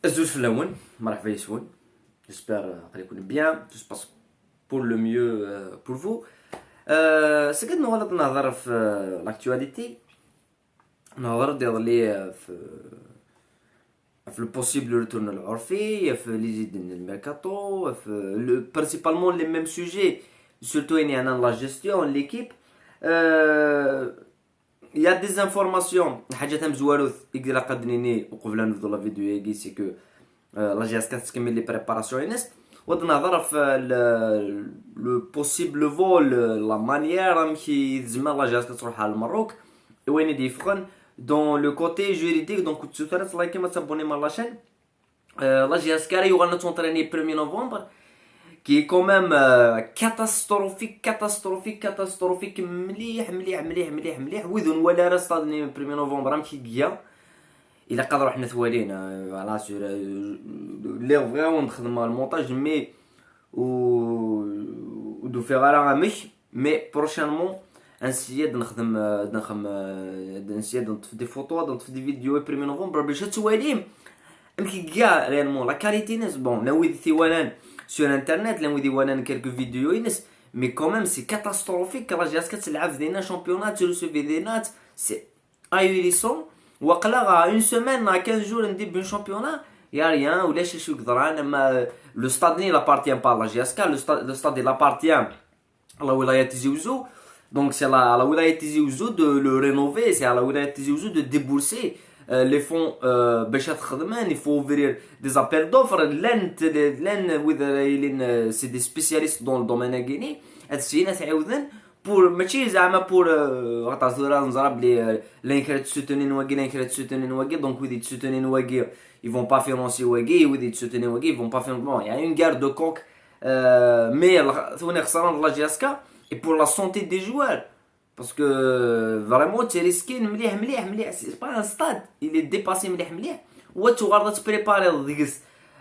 Azul Flaoun, مرحبا يسون. J'espère غادي يكون bien, tout se passe pour le mieux pour vous. سكت نغلط نهضر في l'actualité. نهضر دير لي في le possible retour العرفي في لي زيد الميركاتو في principalement les mêmes sujets, surtout يعني أنا la gestion l'équipe. Il y a des informations حاجات مزواروث يقدر قدنيني وقبل نبدو لا فيديو ياكي سي كو لا جي اس كتكمل لي بريباراسيون ينس ود نهضر في لو بوسيبل فول لا مانيير كي زعما لا جي اس تروح على المروك وين يدي يفقن دون لو كوتي جوريديك. دونك كنت سوترات لايكي ما تابوني مع لاشين. لا جي اس كاري يغنى تونطريني 1 نوفمبر qui est quand même catastrophique مليح وذن ولا راه صادني 1 نوفمبر مكي كيا الا قادر حنا ثوالين على سور لي فريمون نخدم المونتاج مي و دو فيغ راه مش مي بروشينمون انسياد نخدم انسياد نطف دي فوتو نطف دي فيديو 1 نوفمبر باش تواليم مكي كاع ريالمون لا كاليتي ناس بون ناوي ثوالان sur internet لان ودي وانا quelques فيديو ينس مي كوميم سي كاتاستروفيك. راه جات كتلعب دينا شامبيونات ترسوفي دينات سي ايريسون وقلا غا اون سيمين 15 جور ندير بين شامبيونا يا ريان ولا شي قدران. اما لو ستاد ني لابارتيان با لا جي اس كا لو ستاد لابارتيان لا ولايه تيزي وزو. دونك سي لا ولايه تيزي وزو دو لو رينوفي سي لا ولايه تيزي وزو دو ديبورسي لي فون باش تخدمان. يفو اوفرير دي زابيل دوفر لان وذا سي دي سبيسياليست دون الدومين كيني هاد الشيء تعاودن بور ماشي زعما بور غتعرفوا راه نزرب لي لين كرات سوتونين واقي لين كرات سوتونين واقي. دونك وذي تسوتونين واقي ils vont pas financer واقي وذي تسوتونين واقي ils vont pas financer. bon يعني une guerre de coq mais ثوني خسران لا جي اس كا et pour la santé des joueurs parce que vraiment tu risques مليح c'est pas un stade il est dépassé مليح وتغرد تبريباري ديكس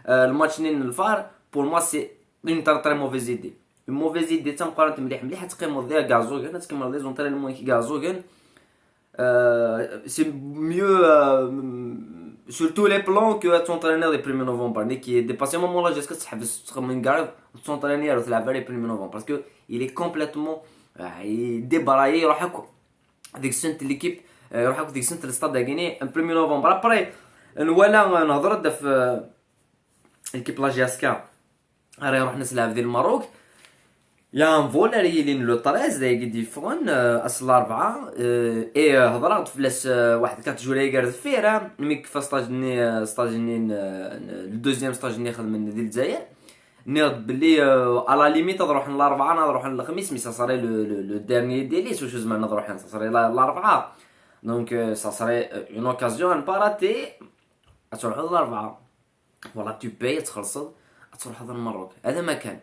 الماتش نين الفار. pour moi c'est une très mauvaise idée une mauvaise idée تنقارن مليح تقيموا ديال غازوغن تكمل لي زونطرينمون كي غازوغن c'est mieux sur tous les plans que t'entraîner le 1er novembre qui est dépassé au moment là jusqu'à تحبس تخمم كاع t'entraîner وتلعب على 1er novembre parce que il est complètement débarraillé يروح هكا ديك السنه ليكيب يروح هكا ديك السنه الستاد غيني 1 نوفمبر. ابري نوالا نهضر في ليكيب لا جي اس كا راه يروح نسلعب ديال الماروك يا ان فول ريلين لو 13 دايك دي فون اصل 4 اي هضرات فلاس واحد 4 جوراي قرد فيرا ميك فاستاجني الدوزيام ستاجني خدم ديال الجزائر نيض بلي على ليميت نروح للاربعه نروح للخميس مي سا صاري لو ديرني ديلي سو زعما نروح سا صاري للاربعه. دونك سا صاري اون اوكازيون باراتي تروح للاربعه فوالا تو باي تخلص تروح للمروك. هذا ما كان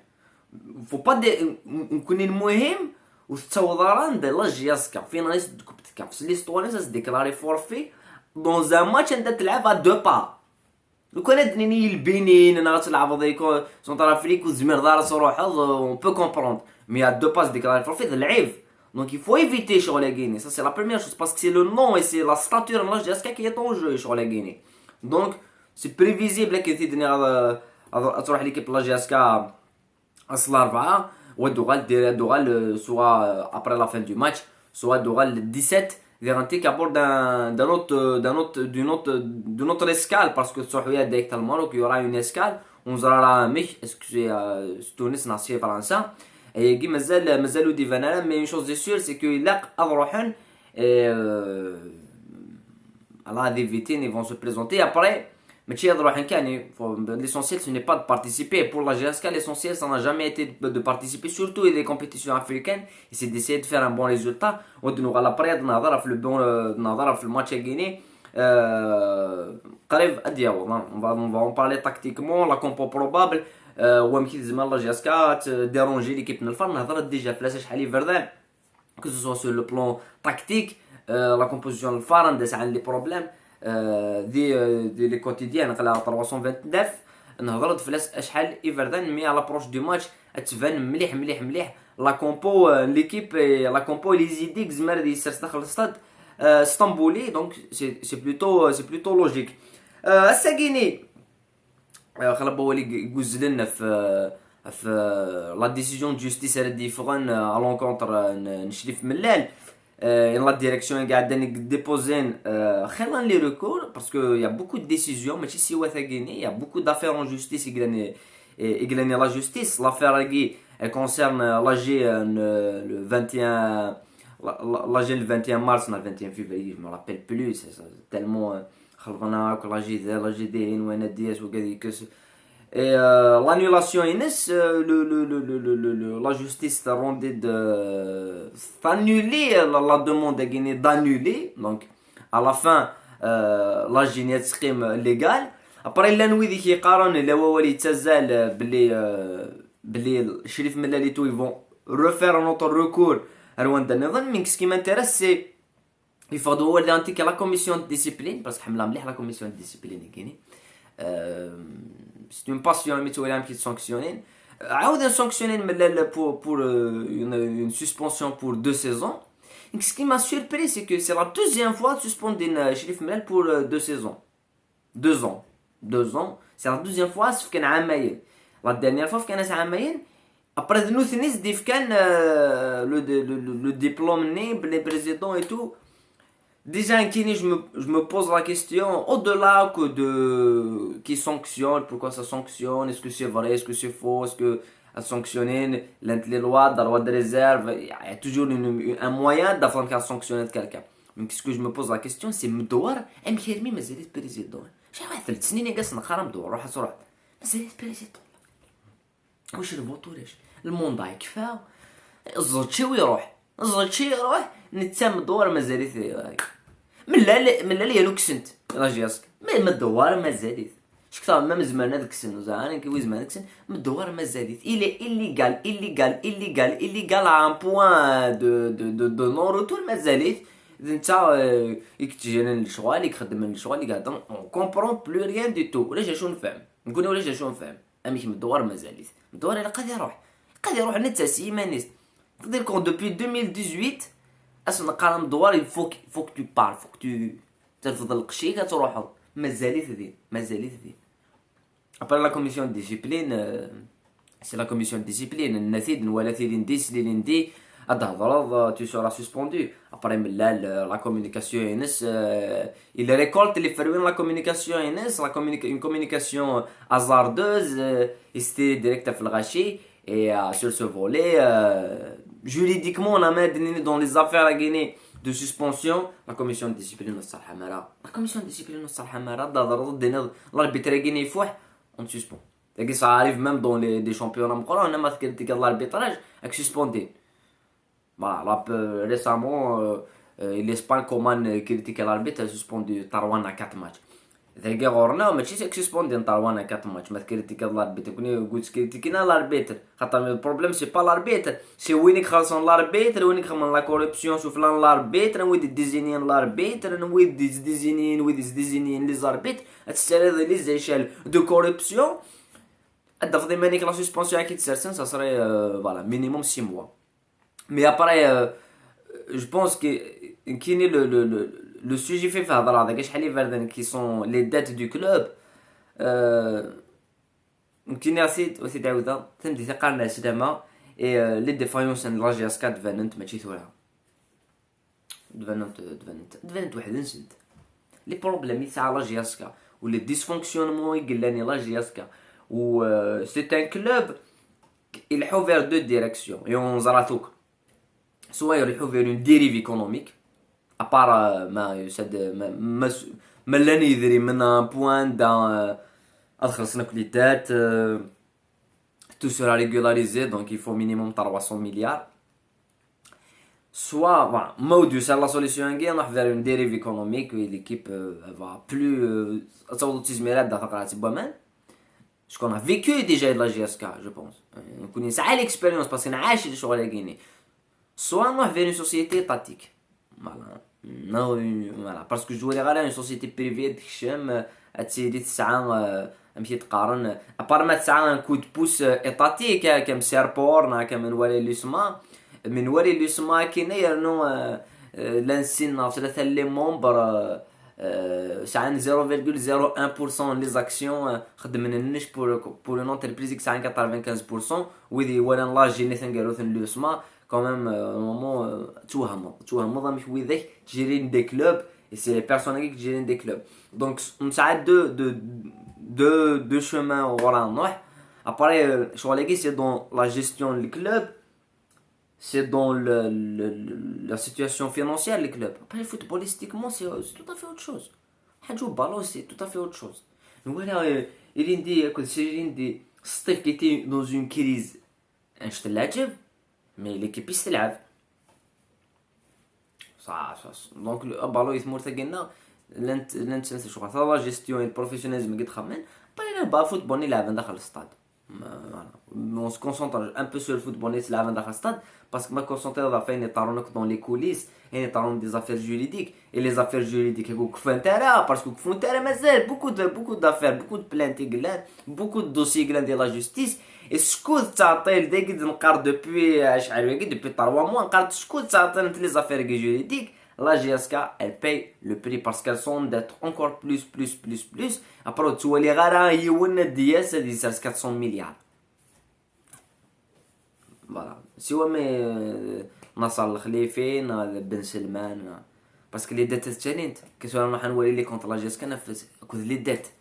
فو با نكون المهم وتتوضران ديال لا جي اس كا فيناليست كوب كاف ليستوانيس ديكلاري فورفي دون زان ماتش انت تلعب ا دو با. لو كان دنيني البنين انا غتلعب ديك سونتر افريك وزمير دار روح اون بو كومبروند مي ا دو باس ديكلاري فورفي العيب. دونك il faut éviter شغل غيني ça c'est la première chose parce que c'est le nom et c'est la stature de la جي اس كا qui est en jeu شغل غيني. دونك سي بريفيزيبل كي تدني تروح ليكيب لا جي اس كا اصل 4 ودوغال دير دوغال سوا ابري لا فين دو ماتش سوا دوغال 17 garanti qu'à bord d'une autre escale parce que Sohouya direct al Maroc il y aura une escale on sera مش excusez تونس ناسي فرنسا et qui مازالو دي فانا mais une chose est sûre c'est que là اروحن على des vitines ils vont se présenter après ماشي يروحن كاني l'essentiel ce n'est pas de participer pour la GSK. l'essentiel ça n'a jamais été de participer surtout les compétitions africaines et c'est d'essayer de faire un bon résultat ودنو على بريد نهضر في البون نهضر في الماتش غيني قريب ادياو on va en parler tactiquement la compo probable ومكي زعما لا GSK ديرونجي ليكيب من الفار نهضر ديجا فلاش شحال فردان que ce soit sur le plan tactique la composition الفار ندس عن لي بروبليم دي لي كوتيديان قلا 329 نهضرت فلاس اشحال ايفردان مي على بروش دو ماتش تبان مليح لا كومبو ليكيب لا كومبو لي زيديك زمر يسر داخل الستاد اسطنبولي. دونك سي بلوتو لوجيك. الساكيني خلابه هو اللي يقوز لنا في لا ديسيجن دو جوستيس هذا ديفرون على لونكونتر نشريف ملال ان لا ديريكسيون قاعدين ديبوزين خيران لي ريكور باسكو يا بوكو دو ديسيزيون ماشي سي ثاقيني يا بوكو دافير اون جوستيس يقلاني لا جوستيس لافير كي كونسيرن لاجي لو 21 لاجي le 21 mars ولا 21 février je me rappelle plus c'est tellement خلقنا لاجي ذا لاجي دين وانا دياس وكذا. Et l'annulation Inès, la justice a rendu d'annuler la demande de Guinée d'annuler. Donc, à la fin, la Guinée est légale. Après, il y a une qui est carrément, il y a une qui est Chérif Melalito, ils vont refaire un autre recours à Rwanda. Mais ce qui m'intéresse, c'est il faut que la commission de discipline, parce que la commission de discipline est Guinée. C'est une passion qui sanctionner. عاود sanctionner pour une suspension pour 2 saisons. Et ce qui m'a surpris c'est que c'est la deuxième fois suspendé Chérif Mellal pour 2 saisons. 2 ans. 2 ans. C'est la deuxième fois sauf كان عامين. La dernière fois كان عامين. Après nous finissons ديف كان le diplôme né les présidents et tout. Déjà, je me pose la question, au-delà que de qui sanctionne, pourquoi ça sanctionne, est-ce que c'est vrai, est-ce que c'est faux, est-ce que à sanctionner les lois, la loi de réserve, il y a toujours un moyen d'avoir sanctionner quelqu'un. Mais ce que je me pose la question, c'est مدور ام كريمي مازال بريزيدون. شحال واحد 3 سنين جالس نقرا مدور روح صراحه. مازال بريزيدون. واش الفوتو ليش؟ المونداي كفاو. الزرتشي ويروح. الزرتشي يروح نتسام مدور مازال ملال يا لوكسنت راجياسك ما الدوار مازاليت شكثر ما مزمان هذاك السن زعما كي زمان هذاك السن الدوار مازاليت إليغال ا ان بوين دو نون روتور مازاليت انت يكتجينا الشغل يخدم الشغل قاعد اون كومبرون بلو ريان دي تو ولا شنو نفهم نقول ولا شنو نفهم امي من الدوار مازاليت الدوار الا قاد يروح نتا سيمانيست تقدر كون دوبي 2018 اصلا قرام الدوار il faut que tu parles faut que tu ترفض القشي كتروحوا مازاليت ذي après la commission de discipline c'est la commission de discipline النثيد ولا ثيدين ديس ليندي هضرض tu seras suspendu après la communication NS il récolte les fruits de la communication NS une communication hasardeuse et c'était direct في الغاشي et sur ce volet juridiquement on a mis dans les affaires à Guinée de suspension la commission de discipline la commission de discipline ضد l'arbitre guinéen فوح on suspend et ça arrive même dans les championnats مقرون on a critiqué l'arbitrage avec suspendé voilà récemment l'Espagne comment critiquer l'arbitre a suspendu Tarouane à 4 matchs ذاك غورنا ماشي سكسبوندي نطارونا 4 ماتش ما كريتيكا لاربيتر كوني قلت كريتيكينا لاربيتر خاطر البروبليم سي با لاربيتر سي وينك خالصون لاربيتر وينك خمن لا كوربسيون شوف لان لاربيتر ويد ديزينين لاربيتر ويد ديزينين لي زاربيتر هتستري لي زيشال دو كوربسيون الدفضي مانيك لا سسبونسيون كي تسرسن ça serait voilà minimum 6 mois mais après je pense que كاين le sujet fait faire هضره هذاك شحال يفردن qui sont les dettes du club كاين وسيد عاوده تمدي ثقه الناس دما et les défaillances de la GSK دفنت ماشي ثورها دفنت واحد نسد لي بروبليم تاع لا GSK و لي ديسفونكسيونمون يقلاني لا GSK و c'est un club il a ouvert deux directions et on زراتوك soit il a ouvert une dérive économique à part ما لاني يدري من بوان دا خلصنا كليتات tout sera régularisé donc il faut minimum 300 milliards soit voilà mode c'est la solution qui on va vers une dérive économique et l'équipe va plus تصاوضوا تزميرات داخل قرعه بومان ce qu'on a vécu déjà de la GSK je pense on connaît ça l'expérience parce qu'on a عايش الشغل الجيني soit on va vers une société étatique voilà non voilà parce que je voulais aller une société privée تخشم تسيدي تسعه مشي تقارن ابار ما تسعه ان كود بوس ايطاتيك كم سيربورنا كم نوري ليسما من وري ليسما كاين يرنو لانسين 3 لي ممبر شعن 0,01% les actions خدمناش pour une entreprise qui a 95% وذي ولا لاجي نثن قالوا ثن لو سما quand même normalement توهم مش وذاك تجيرين دي كلوب et c'est les personnes qui gèrent des clubs donc on a deux chemins ورا نروح après شغل c'est dans la gestion du club c'est dans la situation financière du club. Après, footballistiquement, c'est tout à fait autre chose. Hadjou Ballon, c'est tout à fait autre chose. Donc voilà, il dit, Steve qui était dans une crise, mais l'équipe se lève. Donc, le Ballon, il se montre que la gestion et le professionnalisme qui travaillent, après, le football, il est dans le stade. Voilà. On se concentre un peu sur le football et là dans le stade parce que ma concentrer dans les coulisses et dans des affaires juridiques et les affaires juridiques parce que beaucoup d'affaires beaucoup de plaintes beaucoup de dossiers de la justice et ce que ça depuis 3 mois les affaires juridiques la GSK elle paye le prix parce qu'elles sont d'être encore plus après tu vois les rares c'est 400 milliards voilà si on met Nasser Al-Khalifi Ben Salman parce que les dettes تشالنت كسوا راح نوري لي contre la GSK نفذ les dettes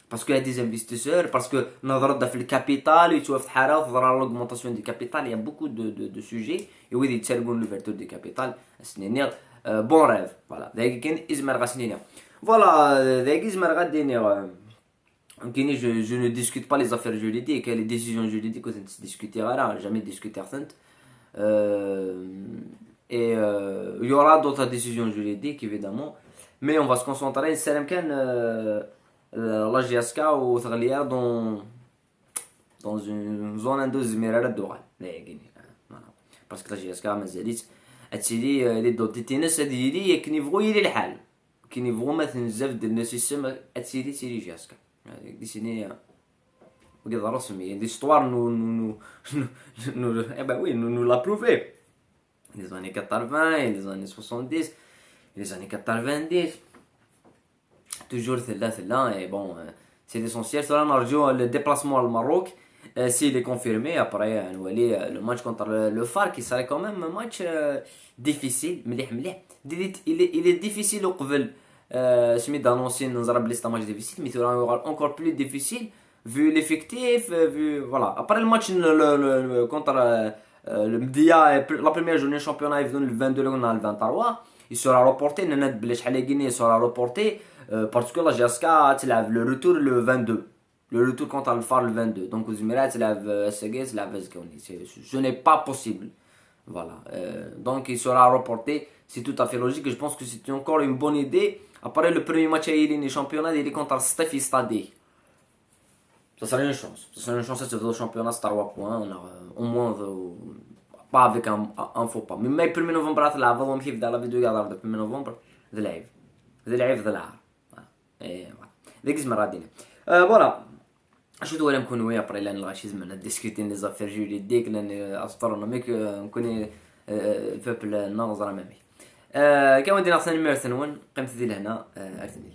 parce qu'il y a des investisseurs parce que نظرة في الكابيتال يتوفى في حارة وضرر l'augmentation du capital il y a beaucoup de sujets et oui يتسرقون l'ouverture du capital سنينير bon rêve voilà ذاك كاين إزمة غا سنينير voilà ذاك إزمة غا دينير je ne discute pas les affaires juridiques et les décisions juridiques que tu discuteras jamais discuter et il y aura d'autres décisions juridiques évidemment mais on va se concentrer sur la GSK ou dans une zone de زميرات الدول parce que la GSK مازالت هادشي لي دوتي تينس هادي كي يبغوا يلي الحال كي يبغوا مثلا بزاف ديال الناس يسمى هادشي لي GSK دي سيني وقد رسمي l'histoire nous l'a prouvé les années 80 et les années 70 et les années 90 toujours là et bon c'est l'essentiel cela نرجو le déplacement au Maroc s'il est confirmé après le match contre le FAR qui serait quand même un match difficile مليح il est difficile قبل سميت d'annoncer نزرب ليست match difficile mais il sera encore plus difficile vu l'effectif vu voilà après le match contre le Mdia la première journée championnat est venu le 22 le 23 il sera reporté نناد بلا شحال Guinée sera reporté parce que la GSK تلعب le retour le 22 le retour contre le FAR le 22 donc aux Émirats تلعب SGS تلعب Zgouni ce n'est pas possible voilà donc il sera reporté c'est tout à fait logique et je pense que c'est encore une bonne idée après le premier match à les championnat il est contre Steffi Stade ça serait une chance de le championnat c'est 3 points on a au moins pas avec un faux pas mais le 1er novembre là تلعب والله كيف دار la vidéo قاعد le 1er novembre ذا لعب et voilà ديك زعما غاديين فوالا شو دولا نكون ويا بري لان غاشي زعما ديسكوتين لي زافير جوريديك لان استرونوميك نكون البوبل ناظره مامي كما دينا خصنا نمارسن قيمت ديال هنا ارثني